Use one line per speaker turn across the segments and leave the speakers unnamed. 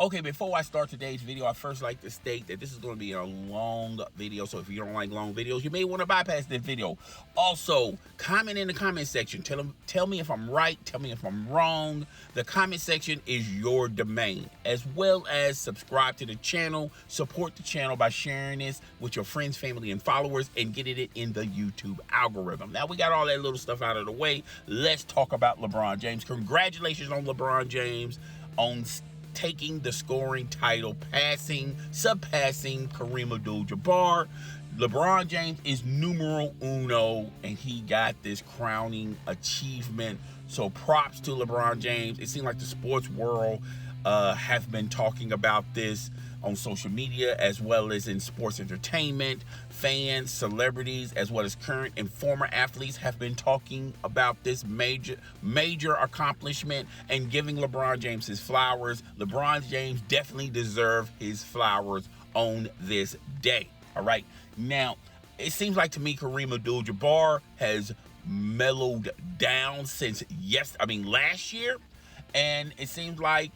Okay, before I start today's video, I first like to state that this is going to be a long video. So if you don't like long videos, you may want to bypass this video. Also, comment in the comment section. Tell me if I'm right. Tell me if I'm wrong. The comment section is your domain. As well as subscribe to the channel. Support the channel by sharing this with your friends, family, and followers and getting it in the YouTube algorithm. Now we got all that little stuff out of the way. Let's talk about LeBron James. Congratulations on LeBron James on taking the scoring title, surpassing Kareem Abdul-Jabbar. LeBron James is numero uno, and he got this crowning achievement. So props to LeBron James. It seems like the sports world have been talking about this on social media, as well as in sports entertainment. Fans, celebrities, as well as current and former athletes have been talking about this major accomplishment and giving LeBron James his flowers. LeBron James definitely deserves his flowers on this day. All right. Now, it seems like to me Kareem Abdul-Jabbar has mellowed down since last year. And it seems like,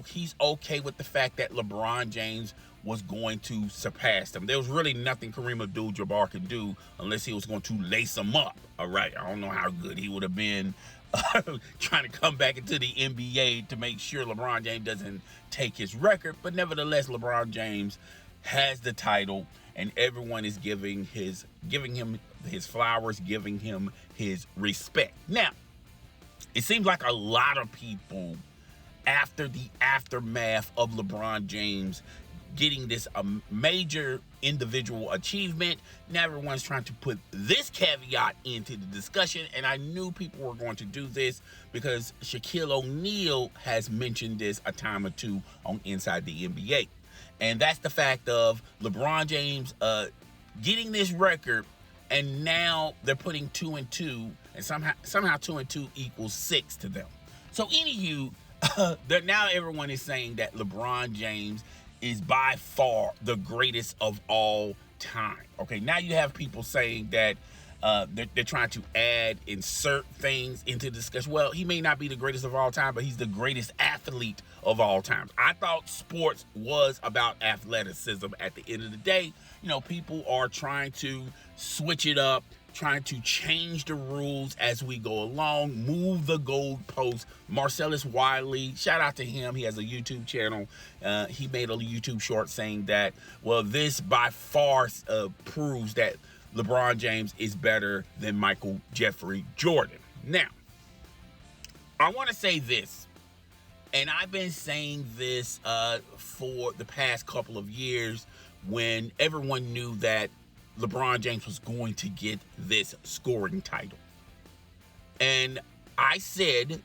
he's okay with the fact that LeBron James was going to surpass him. There was really nothing Kareem Abdul-Jabbar could do unless he was going to lace him up. All right. I don't know how good he would have been trying to come back into the NBA to make sure LeBron James doesn't take his record. But nevertheless, LeBron James has the title, and everyone is giving him his flowers, giving him his respect. Now, it seems like a lot of people, after the aftermath of LeBron James getting this major individual achievement, now everyone's trying to put this caveat into the discussion. And I knew people were going to do this because Shaquille O'Neal has mentioned this a time or two on Inside the NBA. And that's the fact of LeBron James getting this record, and now they're putting 2 and 2, and somehow 2 and 2 equals 6 to them. So anywho, now everyone is saying that LeBron James is by far the greatest of all time. Okay, now you have people saying that they're trying to insert things into the discussion. Well, he may not be the greatest of all time, but he's the greatest athlete of all time. I thought sports was about athleticism at the end of the day. People are trying to switch it up, trying to change the rules as we go along, move the goalposts. Marcellus Wiley, shout out to him. He has a YouTube channel. He made a YouTube short saying that, well, this by far proves that LeBron James is better than Michael Jeffrey Jordan. Now, I want to say this, and I've been saying this for the past couple of years when everyone knew that LeBron James was going to get this scoring title. And I said,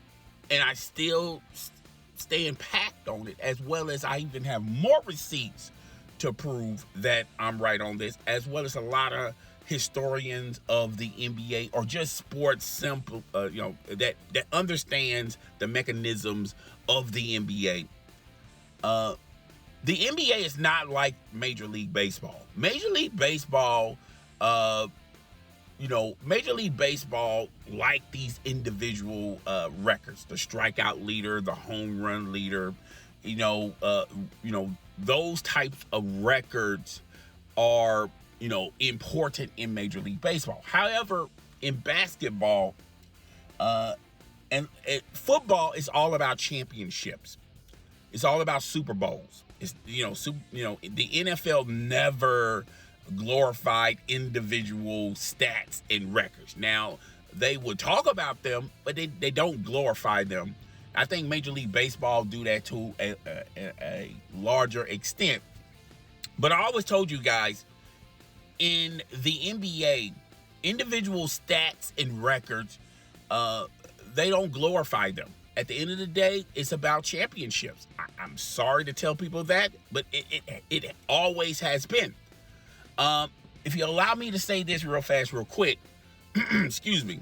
and I still stand packed on it, as well as I even have more receipts to prove that I'm right on this, as well as a lot of historians of the NBA or just sports that understands the mechanisms of the NBA. The NBA is not like Major League Baseball. Major League Baseball, like these individual records, the strikeout leader, the home run leader, those types of records are, important in Major League Baseball. However, in basketball and football, it's all about championships. It's all about Super Bowls. It's the NFL never glorified individual stats and records. Now, they would talk about them, but they don't glorify them. I think Major League Baseball do that to a larger extent. But I always told you guys, in the NBA, individual stats and records, they don't glorify them. At the end of the day, it's about championships. I'm sorry to tell people that, but it always has been. If you allow me to say this real fast, real quick, excuse me.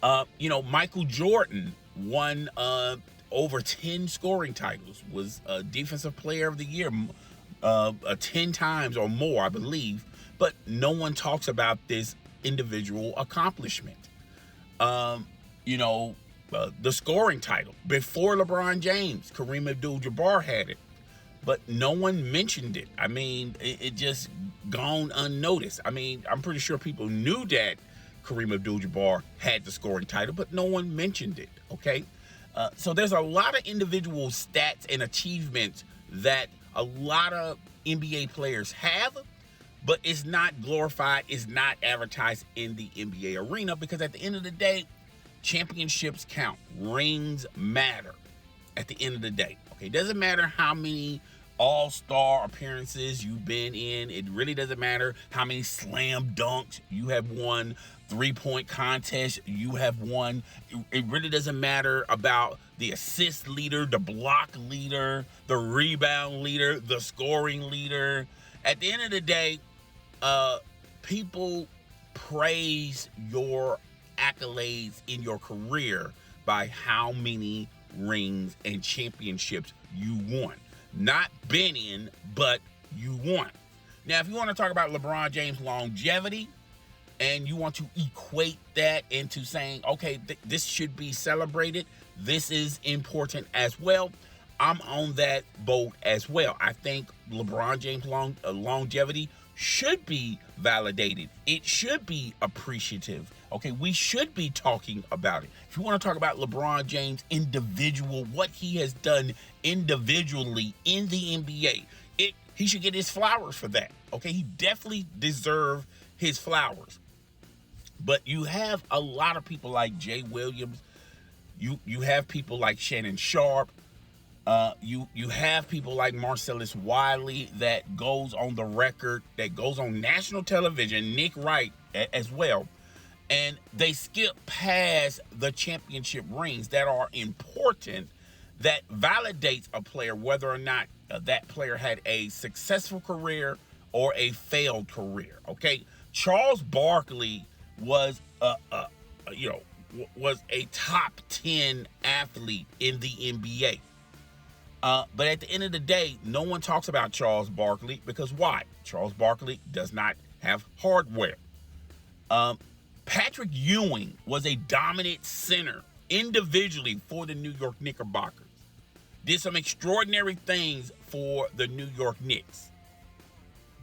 Michael Jordan won over 10 scoring titles, was a defensive player of the year 10 times or more, I believe. But no one talks about this individual accomplishment. the scoring title. Before LeBron James, Kareem Abdul-Jabbar had it, but no one mentioned it. I mean, it just gone unnoticed. I mean, I'm pretty sure people knew that Kareem Abdul-Jabbar had the scoring title, but no one mentioned it, okay? So there's a lot of individual stats and achievements that a lot of NBA players have, but it's not glorified, it's not advertised in the NBA arena, because at the end of the day, championships count. Rings matter at the end of the day. Okay, it doesn't matter how many all-star appearances you've been in. It really doesn't matter how many slam dunks you have won, three-point contests you have won. It really doesn't matter about the assist leader, the block leader, the rebound leader, the scoring leader. At the end of the day, people praise your accolades in your career by how many rings and championships you won. Not been in, but you won. Now, if you want to talk about LeBron James' longevity and you want to equate that into saying, okay, this should be celebrated, this is important as well, I'm on that boat as well. I think LeBron James' longevity should be validated. It should be appreciative. Okay, we should be talking about it. If you want to talk about LeBron James individual, what he has done individually in the NBA, he should get his flowers for that. Okay, he definitely deserves his flowers. But you have a lot of people like Jay Williams. You have people like Shannon Sharp. You have people like Marcellus Wiley that goes on the record, that goes on national television, Nick Wright as well. And they skip past the championship rings that are important, that validates a player, whether or not that player had a successful career or a failed career. Okay, Charles Barkley was was a top 10 athlete in the NBA. But at the end of the day, no one talks about Charles Barkley, because why? Charles Barkley does not have hardware. Patrick Ewing was a dominant center individually for the New York Knickerbockers. Did some extraordinary things for the New York Knicks.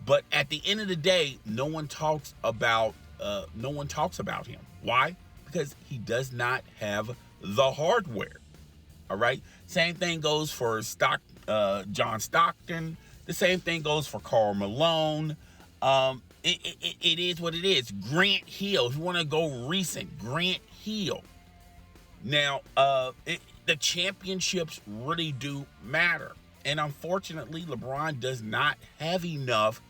But at the end of the day, no one talks about him. Why? Because he does not have the hardware. All right. Same thing goes for John Stockton. The same thing goes for Karl Malone. It is what it is. Grant Hill. If you want to go recent, Grant Hill. Now, the championships really do matter. And unfortunately, LeBron does not have enough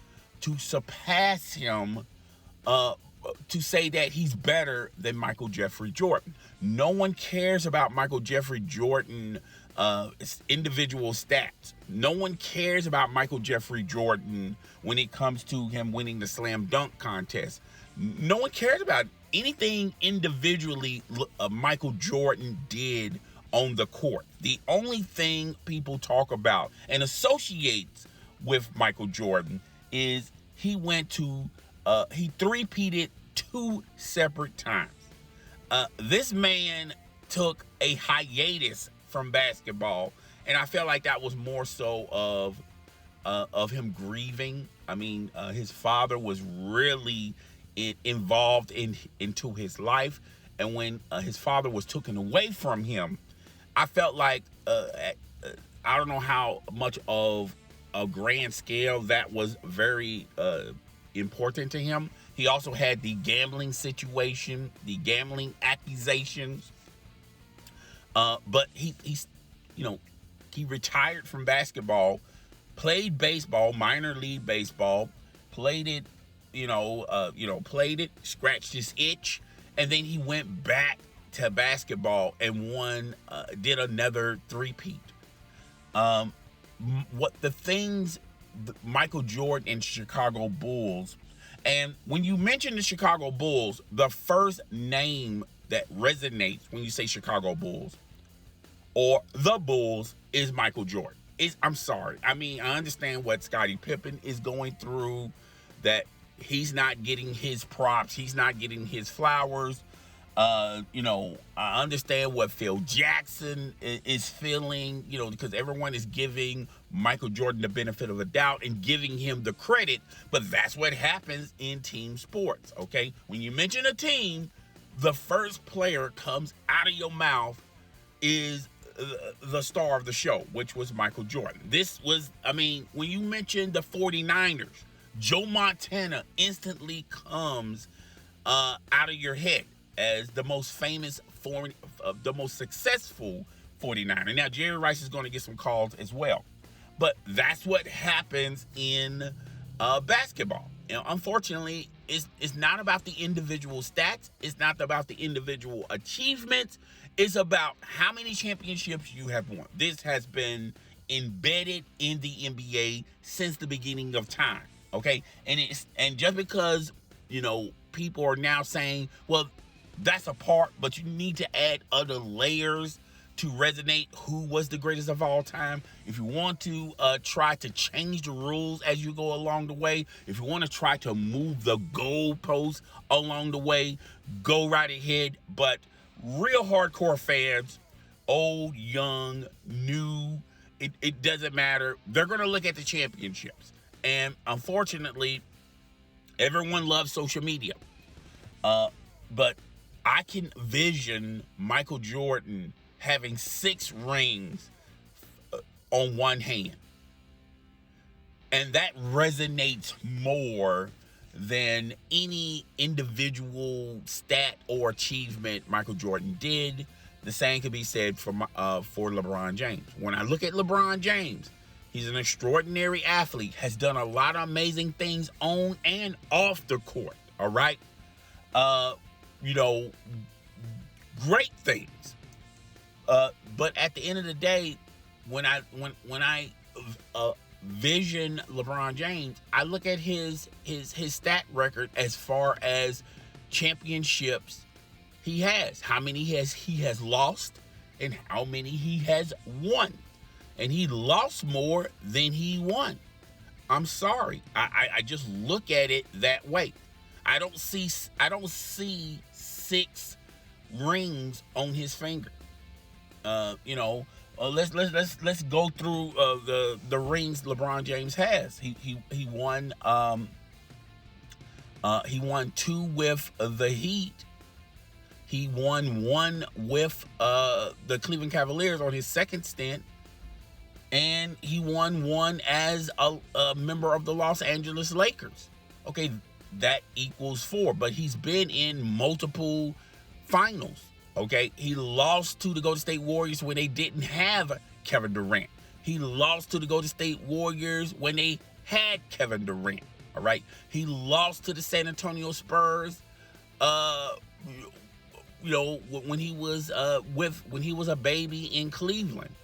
to surpass him, to say that he's better than Michael Jeffrey Jordan. No one cares about Michael Jeffrey Jordan individual stats. No one cares about Michael Jeffrey Jordan when it comes to him winning the slam dunk contest. No one cares about anything individually Michael Jordan did on the court. The only thing people talk about and associates with Michael Jordan is he three-peated 2 separate times. This man took a hiatus from basketball, and I felt like that was more so of him grieving. I mean, his father was really involved into his life, and when his father was taken away from him, I felt like I don't know how much of a grand scale that was very important to him. He also had the gambling situation, the gambling accusations. But he retired from basketball, played baseball, minor league baseball, played it, scratched his itch, and then he went back to basketball and did another three-peat. Michael Jordan and Chicago Bulls, and when you mention the Chicago Bulls, the first name that resonates when you say Chicago Bulls or the Bulls is Michael Jordan. I'm sorry. I mean, I understand what Scottie Pippen is going through, that he's not getting his props, he's not getting his flowers. You know, I understand what Phil Jackson is feeling, you know, because everyone is giving Michael Jordan the benefit of the doubt and giving him the credit, but that's what happens in team sports, okay? When you mention a team, the first player comes out of your mouth is the star of the show, which was Michael Jordan. This was, I mean, when you mention the 49ers, Joe Montana instantly comes out of your head as the most famous, the most successful 49er. Now, Jerry Rice is going to get some calls as well. But that's what happens in basketball. You know, unfortunately, it's not about the individual stats. It's not about the individual achievements. It's about how many championships you have won. This has been embedded in the NBA since the beginning of time. Okay? And just because, you know, people are now saying, well, that's a part, but you need to add other layers to resonate who was the greatest of all time. If you want to try to change the rules as you go along the way, if you want to try to move the goalposts along the way, go right ahead. But real hardcore fans, old, young, new, it doesn't matter. They're going to look at the championships. And unfortunately, everyone loves social media. But I can vision Michael Jordan having 6 rings on one hand. And that resonates more than any individual stat or achievement Michael Jordan did. The same could be said for LeBron James. When I look at LeBron James, he's an extraordinary athlete, has done a lot of amazing things on and off the court, all right? You know, great things. But at the end of the day, when I vision LeBron James, I look at his stat record as far as championships he has, how many he has lost, and how many he has won. And he lost more than he won. I'm sorry. I just look at it that way. I don't see 6 rings on his finger. You know, let's go through the rings LeBron James has. He won 2 with the Heat. He won 1 with the Cleveland Cavaliers on his second stint, and he won 1 as a member of the Los Angeles Lakers. Okay, that equals 4, but he's been in multiple finals. Okay, he lost to the Golden State Warriors when they didn't have Kevin Durant. He lost to the Golden State Warriors when they had Kevin Durant. All right, he lost to the San Antonio Spurs. You know, when he was a baby in Cleveland.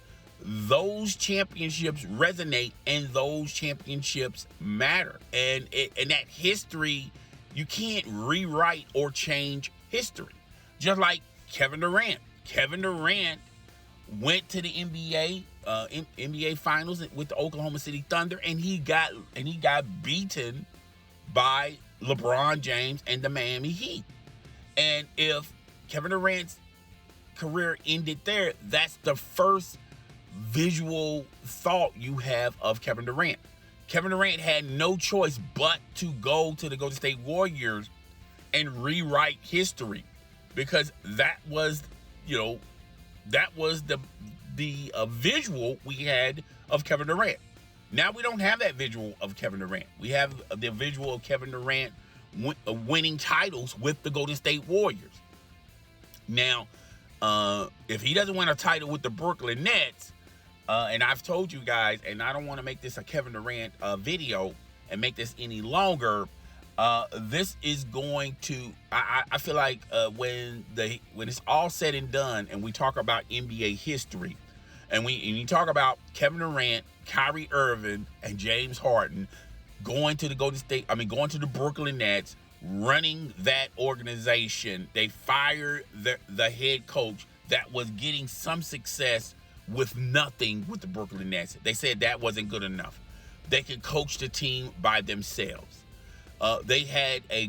Those championships resonate, and those championships matter. And that history, you can't rewrite or change history. Just like Kevin Durant. Kevin Durant went to the NBA Finals with the Oklahoma City Thunder, and he got beaten by LeBron James and the Miami Heat. And if Kevin Durant's career ended there, that's the first visual thought you have of Kevin Durant. Kevin Durant had no choice but to go to the Golden State Warriors and rewrite history, because that was the visual we had of Kevin Durant. Now we don't have that visual of Kevin Durant. We have the visual of Kevin Durant winning titles with the Golden State Warriors. Now, if he doesn't win a title with the Brooklyn Nets, and I've told you guys, and I don't want to make this a Kevin Durant video and make this any longer, this is going to, I feel like when it's all said and done, and we talk about NBA history, and you talk about Kevin Durant, Kyrie Irving, and James Harden going to the Brooklyn Nets, running that organization. They fired the head coach that was getting some success with nothing with the Brooklyn Nets. They said that wasn't good enough. They could coach the team by themselves. They had a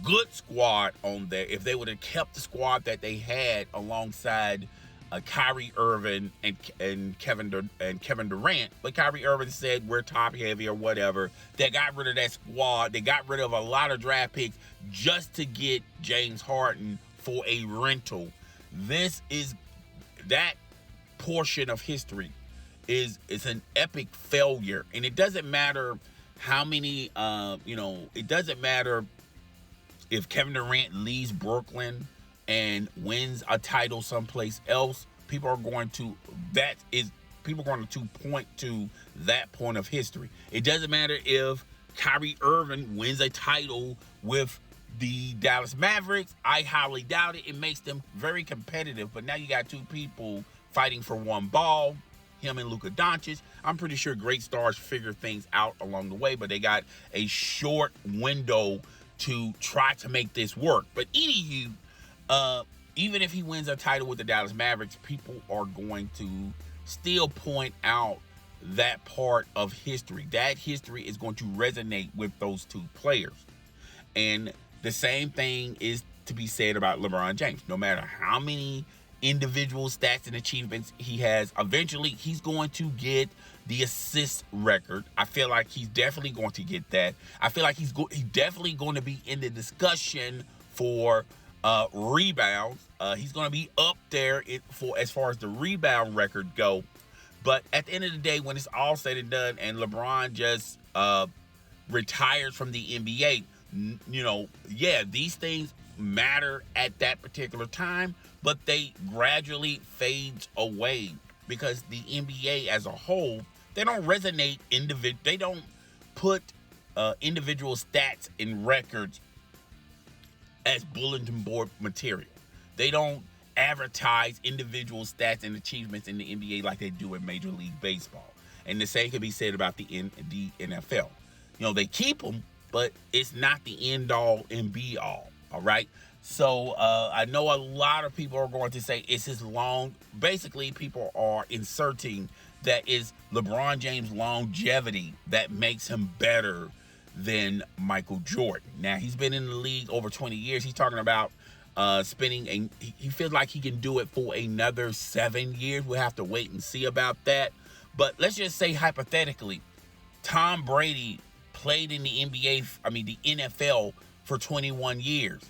good squad on there. If they would have kept the squad that they had alongside Kyrie Irving and Kevin Durant, but Kyrie Irving said we're top heavy or whatever. They got rid of that squad. They got rid of a lot of draft picks just to get James Harden for a rental. That portion of history is an epic failure, and it doesn't matter how many, it doesn't matter if Kevin Durant leaves Brooklyn and wins a title someplace else. People are going to point to that point of history. It doesn't matter if Kyrie Irving wins a title with the Dallas Mavericks. I highly doubt it. It makes them very competitive, but now you got two people fighting for one ball, him and Luka Doncic. I'm pretty sure great stars figure things out along the way, but they got a short window to try to make this work. But anywho, even if he wins a title with the Dallas Mavericks, people are going to still point out that part of history. That history is going to resonate with those two players. And the same thing is to be said about LeBron James. No matter how many individual stats and achievements he has, eventually he's going to get the assist record. I feel like he's definitely going to get that. I feel like he's definitely going to be in the discussion for rebounds. He's going to be up there as far as the rebound record go. But at the end of the day, when it's all said and done and LeBron just retires from the NBA, these things matter at that particular time, but they gradually fades away because the NBA as a whole, they don't resonate they don't put individual stats and records as bulletin board material. They don't advertise individual stats and achievements in the NBA like they do in Major League Baseball. And the same could be said about the NFL. They keep them, but it's not the end all and be all. All right. So I know a lot of people are going to say it's his long. Basically, people are inserting that is LeBron James' longevity that makes him better than Michael Jordan. Now, he's been in the league over 20 years. He's talking about he feels like he can do it for another 7 years. We'll have to wait and see about that. But let's just say hypothetically, Tom Brady played in the the NFL for 21 years.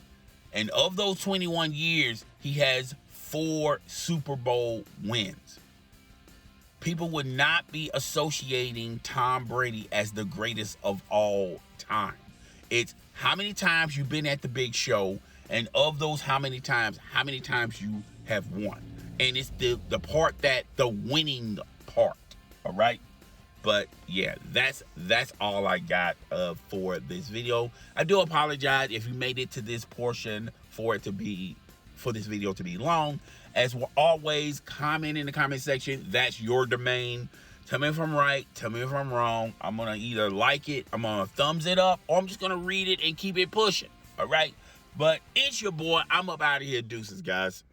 And of those 21 years, he has 4 Super Bowl wins. People would not be associating Tom Brady as the greatest of all time. It's how many times you've been at the big show, and of those how many times you have won. And it's the winning part, all right? But yeah, that's all I got for this video. I do apologize if you made it to this portion for this video to be long. As always, comment in the comment section. That's your domain. Tell me if I'm right. Tell me if I'm wrong. I'm gonna either like it, I'm gonna thumbs it up, or I'm just gonna read it and keep it pushing. All right. But it's your boy. I'm up out of here. Deuces, guys.